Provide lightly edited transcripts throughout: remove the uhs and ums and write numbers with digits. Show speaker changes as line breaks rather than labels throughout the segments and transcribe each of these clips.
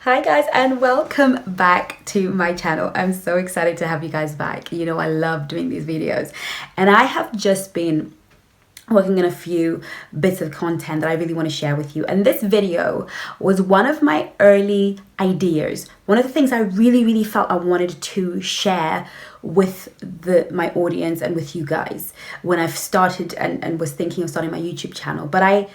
Hi guys, and welcome back to my channel. I'm so excited to have you guys back. You know, I love doing these videos, and I have just been working on a few bits of content that I really want to share with you. And this video was one of my early ideas. One of the things I really felt I wanted to share with my audience and with you guys when I've started and was thinking of starting my YouTube channel. But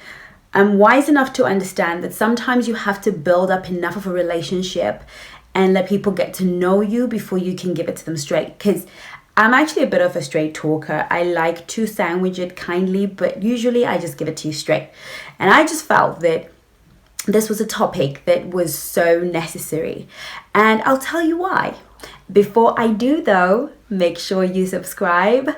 I'm wise enough to understand that sometimes you have to build up enough of a relationship and let people get to know you before you can give it to them straight. Because I'm actually a bit of a straight talker. I like to sandwich it kindly, but usually I just give it to you straight. And I just felt that this was a topic that was so necessary. And I'll tell you why. Before I do though, make sure you subscribe.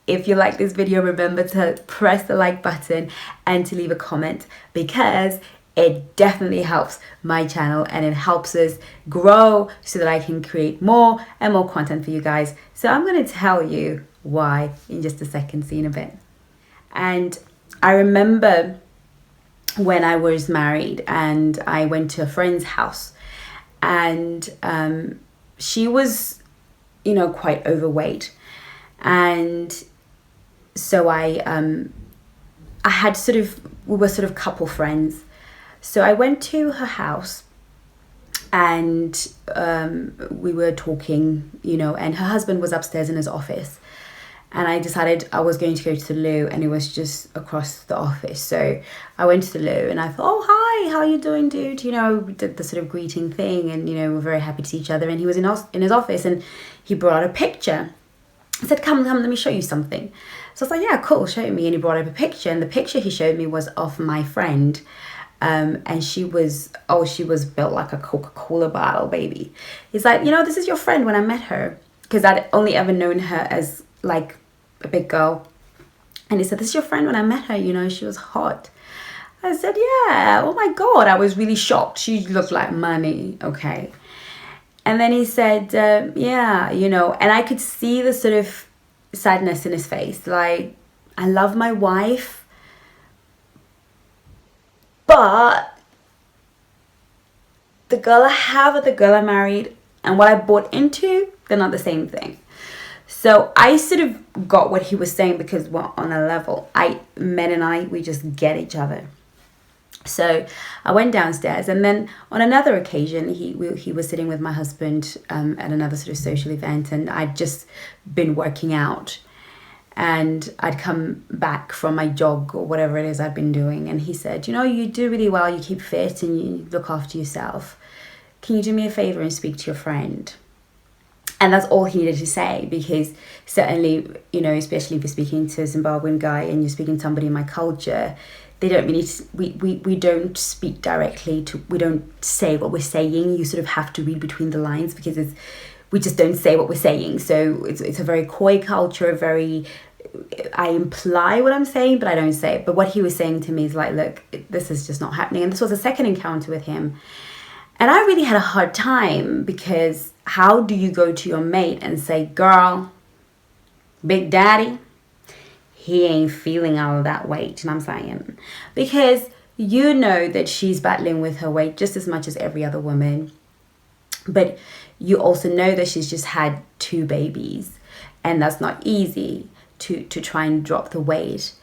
If you like this video, remember to press the like button and to leave a comment, because it definitely helps my channel and it helps us grow so that I can create more and more content for you guys. So I'm going to tell you why in just a second, see in a bit. And I remember when I was married and I went to a friend's house, and she was, you know, quite overweight. And so we were sort of couple friends. So I went to her house and we were talking, you know, and her husband was upstairs in his office. And I decided I was going to go to the loo, and it was just across the office. So I went to the loo and I thought, oh, hi, how you doing, dude? You know, we did the sort of greeting thing, and, you know, we're very happy to see each other. And he was in his office and he brought out a picture. I said, come, let me show you something. So I was like, yeah, cool, show me. And he brought up a picture, and the picture he showed me was of my friend. And she was built like a Coca-Cola bottle, baby. He's like, you know, this is your friend when I met her. Because I'd only ever known her as like a big girl. And he said, this is your friend when I met her, you know, she was hot. I said, yeah, oh my God, I was really shocked. She looked like money, okay. And then he said, yeah, you know, and I could see the sort of sadness in his face. Like, I love my wife, but the girl I have or the girl I married and what I bought into, they're not the same thing. So I sort of got what he was saying, because we're on a level. Men and I, we just get each other. So I went downstairs, and then on another occasion, he was sitting with my husband at another sort of social event, and I'd just been working out, and I'd come back from my jog or whatever it is I'd been doing, and he said, you know, you do really well, you keep fit and you look after yourself. Can you do me a favor and speak to your friend? And that's all he needed to say, because certainly, you know, especially if you're speaking to a Zimbabwean guy and you're speaking to somebody in my culture, they don't really, we don't speak directly to, we don't say what we're saying. You sort of have to read between the lines, because we just don't say what we're saying. So it's a very coy culture, I imply what I'm saying, but I don't say it. But what he was saying to me is like, look, this is just not happening. And this was a second encounter with him. And I really had a hard time, because how do you go to your mate and say, girl, Big Daddy, he ain't feeling all of that weight? And I'm saying, because you know that she's battling with her weight just as much as every other woman. But you also know that she's just had 2 babies, and that's not easy to try and drop the weight.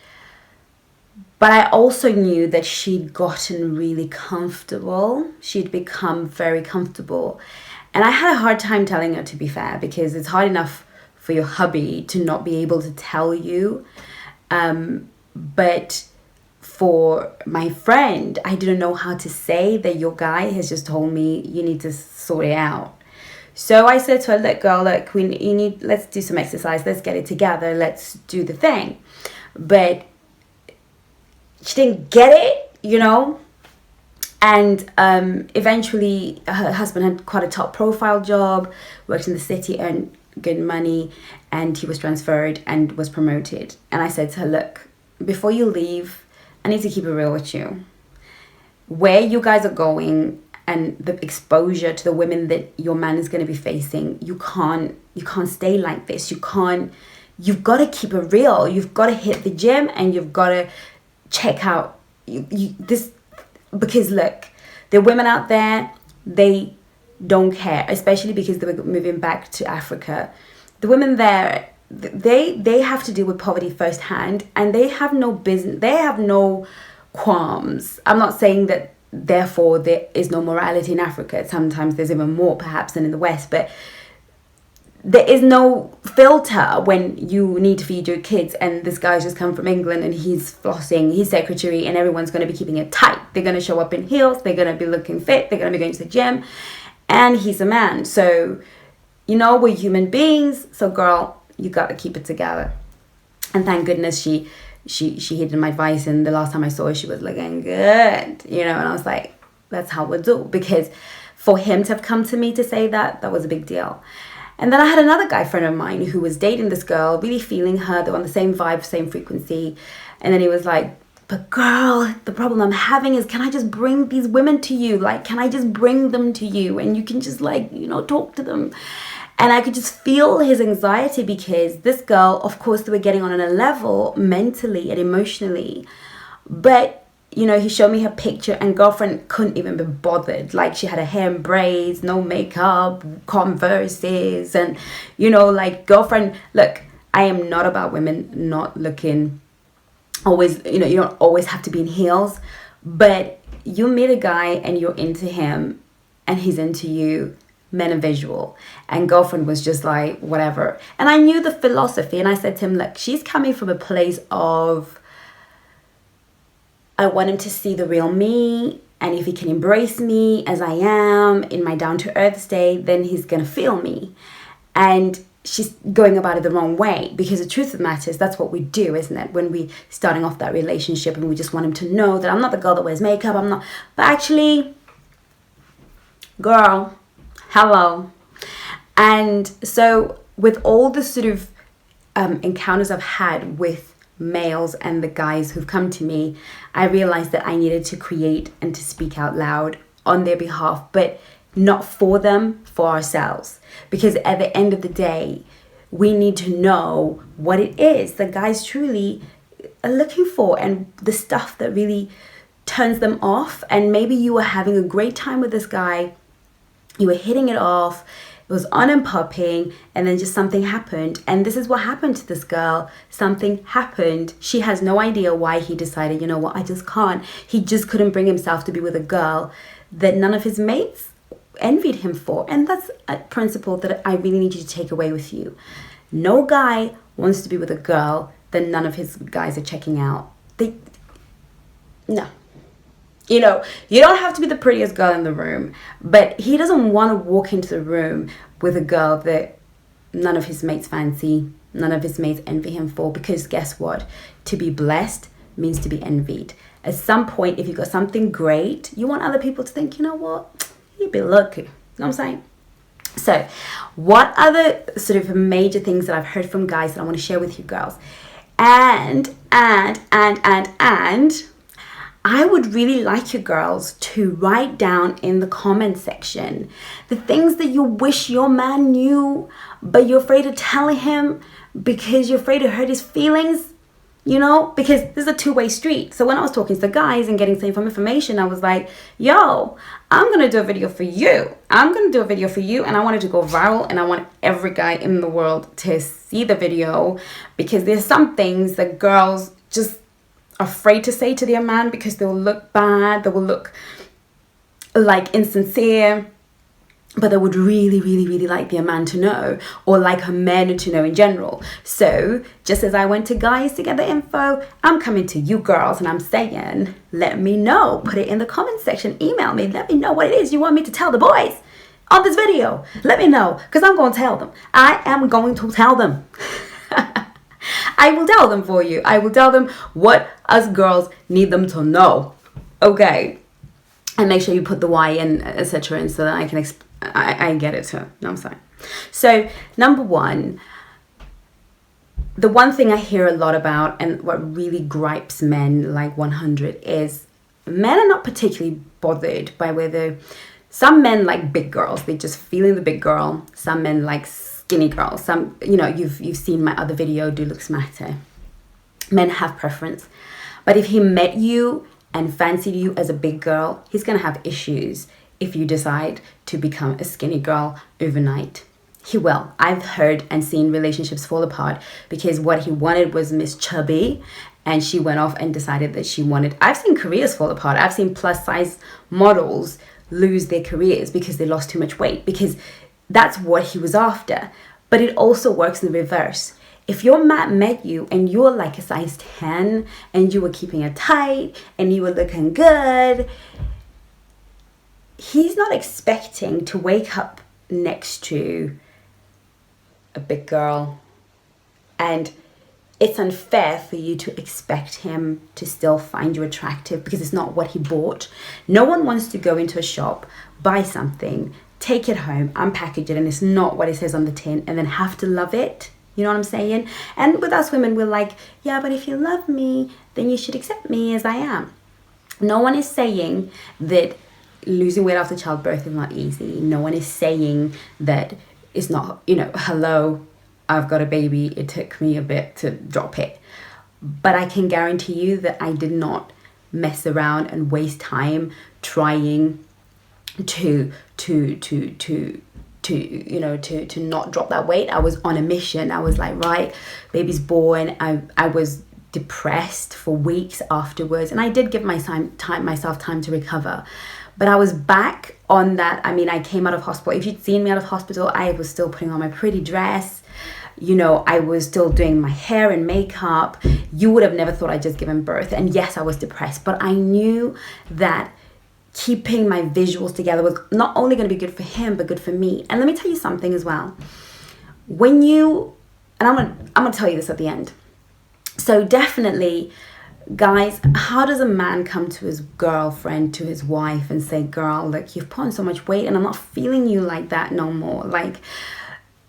But I also knew that she'd gotten really comfortable. She'd become very comfortable. And I had a hard time telling her, to be fair, because it's hard enough for your hubby to not be able to tell you. But for my friend, I didn't know how to say that your guy has just told me you need to sort it out. So I said to her, look, girl, look, let's do some exercise. Let's get it together. Let's do the thing. But she didn't get it, you know. And eventually her husband had quite a top profile job, worked in the city, earned good money, and he was transferred and was promoted. And I said to her, look, before you leave, I need to keep it real with you. Where you guys are going and the exposure to the women that your man is going to be facing, you can't stay like this. You've got to keep it real. You've got to hit the gym, and you've got to check out this, because look, there are women out there they don't care, especially because they were moving back to Africa. The women there, they have to deal with poverty firsthand, and they have no business, they have no qualms. I'm not saying that therefore there is no morality in Africa. Sometimes there's even more perhaps than in the West, but there is no filter when you need to feed your kids, and this guy's just come from England and he's flossing, he's secretary, and everyone's going to be keeping it tight. They're going to show up in heels, they're going to be looking fit, they're going to be going to the gym, and he's a man. So, you know, we're human beings, so girl, you got to keep it together. And thank goodness she heeded my advice, and the last time I saw her, she was looking good, you know, and I was like, that's how we do, because for him to have come to me to say that was a big deal. And then I had another guy friend of mine who was dating this girl, really feeling her. They were on the same vibe, same frequency. And then he was like, but girl, the problem I'm having is, can I just bring these women to you? Like, can I just bring them to you? And you can just, like, you know, talk to them. And I could just feel his anxiety, because this girl, of course, they were getting on a level mentally and emotionally. But you know, he showed me her picture, and girlfriend couldn't even be bothered. Like, she had her hair in braids, no makeup, Converses, and, you know, like, girlfriend, look, I am not about women not looking always, you know, you don't always have to be in heels, but you meet a guy and you're into him and he's into you, men are visual. And girlfriend was just like, whatever. And I knew the philosophy, and I said to him, look, she's coming from a place of, I want him to see the real me, and if he can embrace me as I am in my down-to-earth state, then he's gonna feel me. And she's going about it the wrong way, because the truth of the matter is, that's what we do, isn't it? When we starting off that relationship and we just want him to know that I'm not the girl that wears makeup, I'm not, but actually, girl, hello. And so with all the sort of encounters I've had with males and the guys who've come to me, I realized that I needed to create and to speak out loud on their behalf, but not for them, for ourselves. Because at the end of the day, we need to know what it is that guys truly are looking for, and the stuff that really turns them off. And maybe you were having a great time with this guy, you were hitting it off, it was on and popping, and then just something happened. And this is what happened to this girl. Something happened. She has no idea why he decided, you know what, I just can't. He just couldn't bring himself to be with a girl that none of his mates envied him for. And that's a principle that I really need you to take away with you. No guy wants to be with a girl that none of his guys are checking out. No. You know, you don't have to be the prettiest girl in the room, but he doesn't want to walk into the room with a girl that none of his mates fancy, none of his mates envy him for, because guess what? To be blessed means to be envied. At some point, if you got something great, you want other people to think, you know what? He'd be lucky. You know what I'm saying? So, what other sort of major things that I've heard from guys that I want to share with you girls? And I would really like you girls to write down in the comment section the things that you wish your man knew, but you're afraid to tell him because you're afraid to hurt his feelings, you know, because this is a two-way street. So when I was talking to the guys and getting some information, I was like, yo, I'm going to do a video for you. I'm going to do a video for you, and I want it to go viral, and I want every guy in the world to see the video, because there's some things that girls just afraid to say to their man because they'll look bad, they will look like insincere, but they would really, really, really like their man to know, or like a man to know in general. So just as I went to guys to get the info, I'm coming to you girls and I'm saying, let me know. Put it in the comment section, email me, let me know what it is you want me to tell the boys on this video. Let me know, because I'm going to tell them. I am going to tell them. I will tell them for you. I will tell them what us girls need them to know. Okay. And make sure you put the why in, etc. And so that I can I get it too. No, I'm sorry. So, number one, the one thing I hear a lot about, and what really gripes men like 100, is men are not particularly bothered by whether, some men like big girls, they just feeling the big girl. Some men like skinny girls. Some, you know, you've seen my other video, Do Looks Matter. Men have preference. But if he met you and fancied you as a big girl, he's going to have issues if you decide to become a skinny girl overnight. He will. I've heard and seen relationships fall apart because what he wanted was Miss Chubby, and she went off and decided that she wanted... I've seen careers fall apart. I've seen plus size models lose their careers because they lost too much weight, because that's what he was after. But it also works in the reverse. If your man met you and you were like a size 10 and you were keeping it tight and you were looking good, he's not expecting to wake up next to a big girl, and it's unfair for you to expect him to still find you attractive because it's not what he bought. No one wants to go into a shop, buy something, take it home, unpackage it, and it's not what it says on the tin, and then have to love it. You know what I'm saying? And with us women, we're like, yeah, but if you love me, then you should accept me as I am. No one is saying that losing weight after childbirth is not easy. No one is saying that it's not, hello, I've got a baby, it took me a bit to drop it. But I can guarantee you that I did not mess around and waste time trying to not drop that weight. I was on a mission. I was like, right, baby's born. I was depressed for weeks afterwards, and I did give myself time to recover. But I was back on that. I mean, I came out of hospital. If you'd seen me out of hospital, I was still putting on my pretty dress. I was still doing my hair and makeup. You would have never thought I'd just given birth. And yes, I was depressed, but I knew that keeping my visuals together was not only going to be good for him, but good for me. And let me tell you something as well. And I'm going to tell you this at the end. So definitely, guys, how does a man come to his girlfriend, to his wife, and say, girl, look, you've put on so much weight and I'm not feeling you like that no more? Like,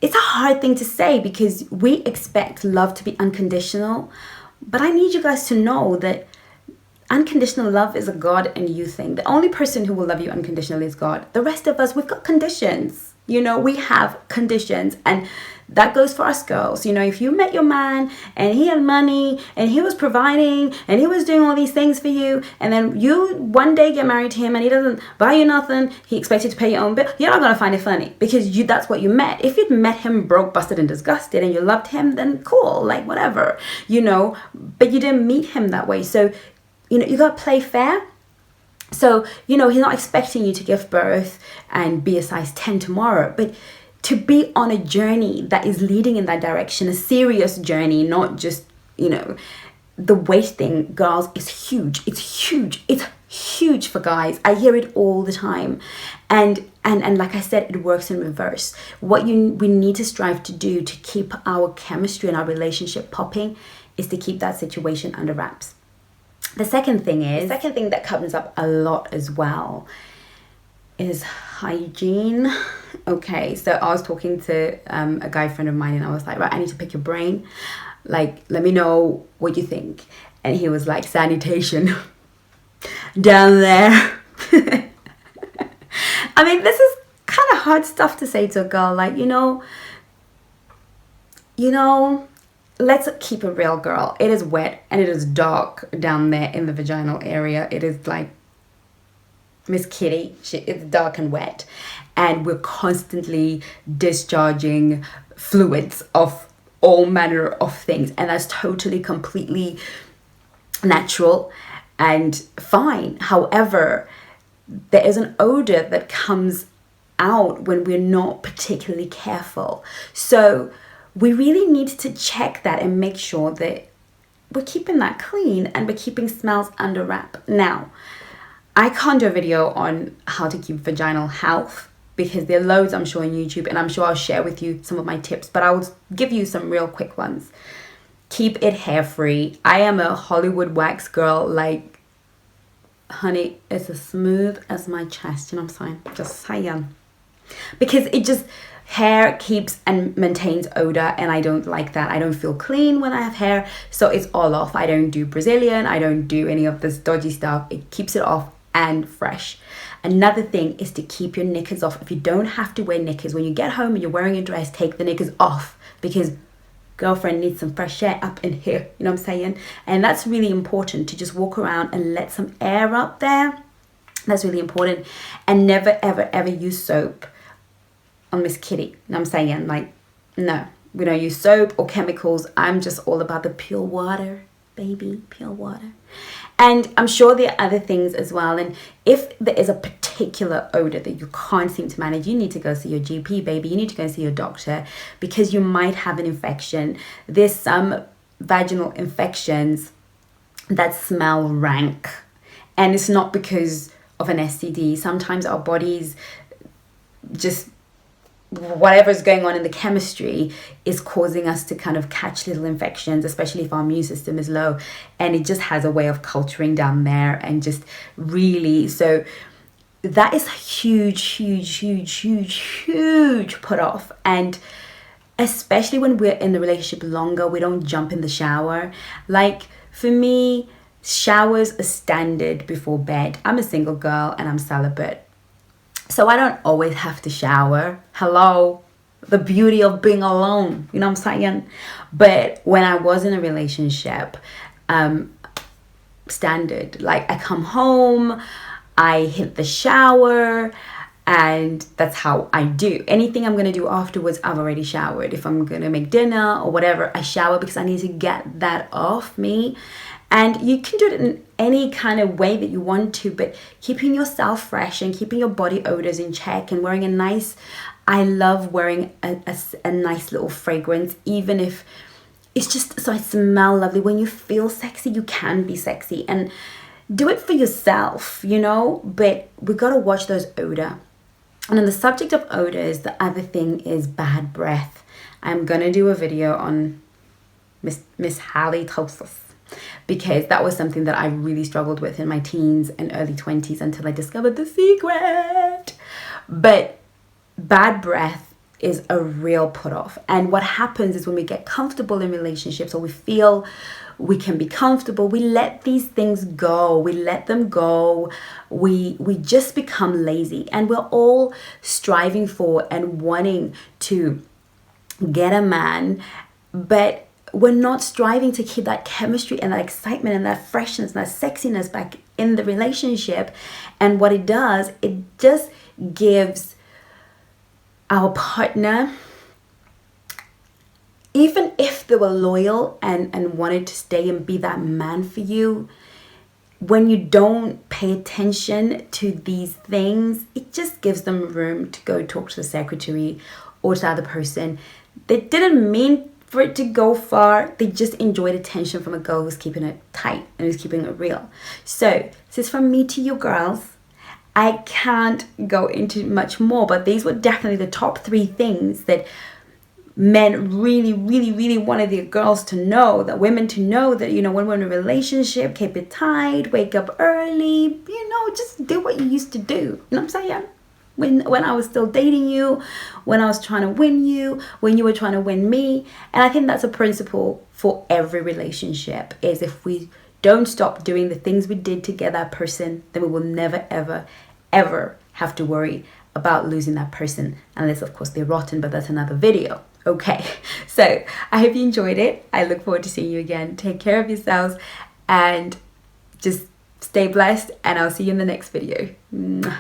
it's a hard thing to say because we expect love to be unconditional. But I need you guys to know that unconditional love is a God and you thing. The only person who will love you unconditionally is God. The rest of us, we've got conditions. We have conditions, and that goes for us girls. If you met your man and he had money and he was providing and he was doing all these things for you, and then you one day get married to him and he doesn't buy you nothing, he expects you to pay your own bill, you're not going to find it funny because that's what you met. If you'd met him broke, busted, and disgusted and you loved him, then cool, like whatever, but you didn't meet him that way. So, you got to play fair. So, he's not expecting you to give birth and be a size 10 tomorrow, but to be on a journey that is leading in that direction, a serious journey, not just, the weight thing, girls, is huge. It's huge. It's huge for guys. I hear it all the time. And like I said, it works in reverse. What we need to strive to do to keep our chemistry and our relationship popping is to keep that situation under wraps. The second thing that comes up a lot as well is hygiene. Okay, so I was talking to a guy friend of mine, and I was like, right, I need to pick your brain. Like, let me know what you think. And he was like, sanitation down there. I mean, this is kind of hard stuff to say to a girl. Like, let's keep it real, girl. It is wet and it is dark down there in the vaginal area. It is like Miss Kitty. It's dark and wet. And we're constantly discharging fluids of all manner of things. And that's totally, completely natural and fine. However, there is an odor that comes out when we're not particularly careful. So we really need to check that and make sure that we're keeping that clean and we're keeping smells under wrap. Now, I can't do a video on how to keep vaginal health because there are loads, I'm sure, on YouTube, and I'm sure I'll share with you some of my tips, but I will give you some real quick ones. Keep it hair-free. I am a Hollywood wax girl. Like, honey, it's as smooth as my chest, you know what I'm saying? Just saying. Because hair keeps and maintains odor, and I don't like that. I don't feel clean when I have hair, so it's all off. I don't do Brazilian. I don't do any of this dodgy stuff. It keeps it off and fresh. Another thing is to keep your knickers off. If you don't have to wear knickers, when you get home and you're wearing a dress, take the knickers off because girlfriend needs some fresh air up in here. You know what I'm saying? And that's really important, to just walk around and let some air up there. That's really important. And never, ever, ever use soap on Miss Kitty. You know what I'm saying? Like, no, we don't use soap or chemicals. I'm just all about the pure water, baby, pure water. And I'm sure there are other things as well. And if there is a particular odor that you can't seem to manage, you need to go see your GP, baby. You need to go see your doctor, because you might have an infection. There's some vaginal infections that smell rank, and it's not because of an STD. Sometimes our bodies just, whatever's going on in the chemistry is causing us to kind of catch little infections, especially if our immune system is low, and it just has a way of culturing down there. And just really, so that is a huge put off. And especially when we're in the relationship longer, we don't jump in the shower. Like, for me, showers are standard before bed. I'm a single girl and I'm celibate, so I don't always have to shower. Hello, the beauty of being alone, you know what I'm saying? But when I was in a relationship, standard, like, I come home, I hit the shower, and that's how I do. Anything I'm going to do afterwards, I've already showered. If I'm going to make dinner or whatever, I shower because I need to get that off me. And you can do it in any kind of way that you want to, but keeping yourself fresh and keeping your body odors in check, and wearing a nice, I love wearing a nice little fragrance, even if it's just so I smell lovely. When you feel sexy, you can be sexy, and do it for yourself, you know, but we got to watch those odor. And on the subject of odors, the other thing is bad breath. I'm going to do a video on Miss halitosis, because that was something that I really struggled with in my teens and early 20s until I discovered the secret. But bad breath is a real put off. And what happens is when we get comfortable in relationships, or we feel we can be comfortable, we let these things go. We let them go. We just become lazy. And we're all striving for and wanting to get a man, but we're not striving to keep that chemistry and that excitement and that freshness and that sexiness back in the relationship. And what it does, it just gives our partner, even if they were loyal and wanted to stay and be that man for you, when you don't pay attention to these things, it just gives them room to go talk to the secretary or to the other person. They didn't mean for it to go far. They just enjoyed attention from a girl who's keeping it tight and who's keeping it real. So this is from me to you girls. I can't go into much more, but these were definitely the top 3 things that men really wanted their girls to know, that women to know, that, you know, when we're in a relationship, keep it tight, wake up early, you know, just do what you used to do. You know what I'm saying? When I was still dating you, when I was trying to win you, when you were trying to win me. And I think that's a principle for every relationship, is if we don't stop doing the things we did to get that person, then we will never, ever have to worry about losing that person. Unless, of course, they're rotten, but that's another video. Okay, so I hope you enjoyed it. I look forward to seeing you again. Take care of yourselves and just stay blessed, and I'll see you in the next video. Mwah.